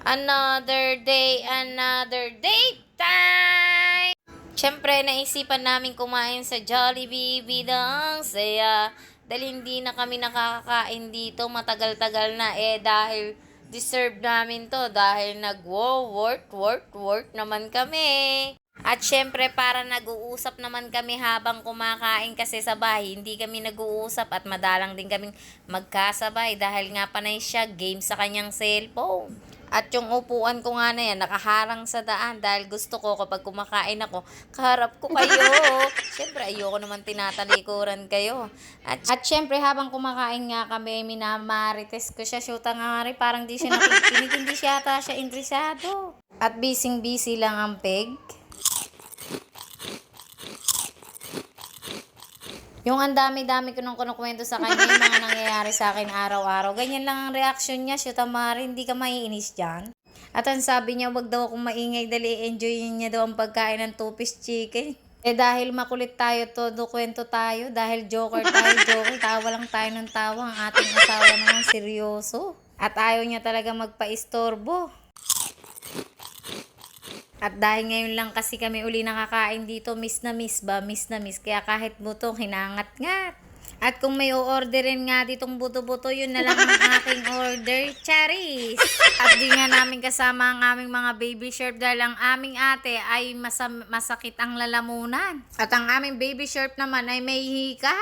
Another day, another date time! Siyempre, naisipan namin kumain sa Jollibee, bidang saya. Dahil hindi na kami nakakakain dito, matagal-tagal na dahil deserve namin to dahil work naman kami. At syempre para nag-uusap naman kami habang kumakain kasi sa bahay, hindi kami nag-uusap at madalang din kaming magkasabay dahil nga panay siya game sa kanyang cellphone. At yung upuan ko nga na yan, nakaharang sa daan dahil gusto ko kapag kumakain ako, kaharap ko kayo. Syempre, ayoko naman tinatalikuran kayo. At syempre, habang kumakain nga kami, minamarites ko siya. Shoot nga rin, parang di siya nakikinig, hindi siya ata siya interesado. At busy lang ang peg. Yung ang dami-dami ko nung kinukwento sa kanya, yung mga nangyayari sa akin araw-araw. Ganyan lang ang reaction niya, shoot amari, hindi ka maiinis dyan. At ang sabi niya, wag daw akong maingay, dali enjoy niya daw ang pagkain ng two-piece chicken. Dahil makulit tayo, todo kwento tayo, dahil joker, tawa lang tayo ng tawa, ang ating asawa naman seryoso. At ayaw niya talaga magpa-istorbo. At dahil ngayon lang kasi kami uli nakakain dito, miss na miss. Kaya kahit buto, hinangat-ngat. At kung may o-orderin nga ditong buto-buto, yun na lang ang aking order, charis. At di nga namin kasama ang aming mga baby sharp dahil ang aming ate ay masakit ang lalamunan. At ang aming baby sharp naman ay may hika.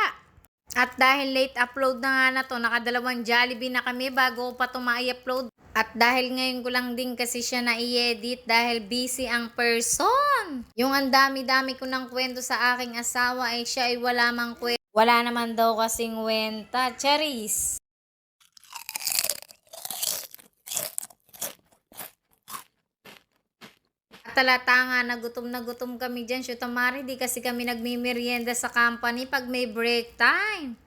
At dahil late upload na nga na to, nakadalawang Jollibee na kami bago pa ito ma-upload. At dahil ngayon ko lang din kasi siya na-i-edit dahil busy ang person. Yung ang dami-dami ko ng kwento sa aking asawa ay siya ay wala mang kwento. Wala naman daw kasing wenta. Charis! Talata nga, na gutom kami dyan. Shoot amari, di kasi kami nagmimerienda sa company pag may break time.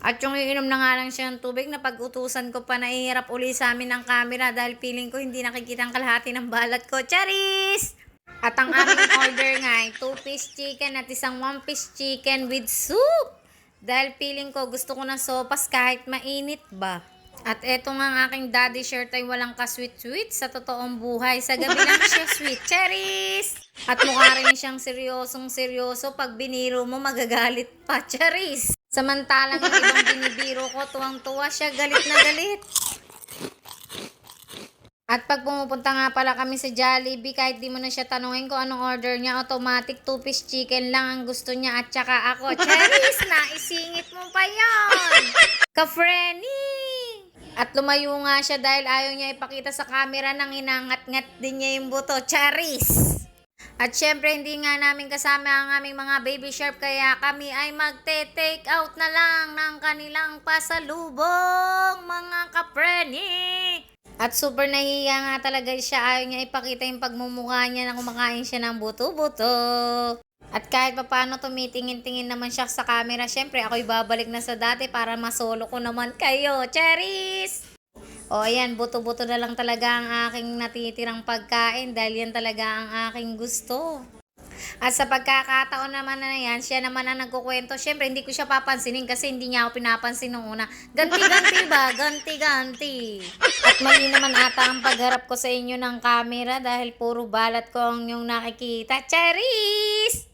At yung iinom na nga lang siya ng tubig na pag-utusan ko pa, nahihirap uli sa amin ng camera dahil feeling ko hindi nakikita ang kalahati ng balat ko. Charis! At ang aming order nga ay 2-piece chicken at isang 1-piece chicken with soup. Dahil feeling ko gusto ko ng sopas kahit mainit ba. At eto nga ang aking daddy shirt ay walang ka-sweet-sweet sa totoong buhay. Sa gabi lang siya sweet. Charis! At mukha rin siyang seryoso. Pag biniro mo, magagalit pa. Charis! Samantalang yung ibang binibiro ko, tuwang-tuwa siya, galit na galit. At pag pumupunta nga pala kami sa Jollibee, kahit di mo na siya tanungin kung anong order niya, automatic 2-piece chicken lang ang gusto niya at saka ako. Charis, naisingit mo pa yan! Ka-frenny! At lumayo nga siya dahil ayaw niya ipakita sa camera nang inangat-ngat din niya yung buto. Charis! At syempre, hindi nga namin kasama ang aming mga baby sharp, kaya kami ay magte-take out na lang ng kanilang pasalubong, mga kapreni. At super nahihiya nga talaga siya, ayaw niya ipakita yung pagmumukha niya na kumakain siya ng buto-buto. At kahit paano tumitingin-tingin naman siya sa camera, syempre ako'y babalik na sa dati para masolo ko naman kayo. Charis! O ayan, buto-buto na lang talaga ang aking natitirang pagkain dahil yan talaga ang aking gusto. At sa pagkakataon naman na yan, siya naman ang nagkukwento. Siyempre, hindi ko siya papansinin kasi hindi niya ako pinapansin nung una. Ganti-ganti ba? Ganti-ganti. At mali naman ata ang pagharap ko sa inyo ng camera dahil puro balat ko ang inyong nakikita. Charis!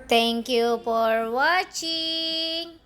Thank you for watching.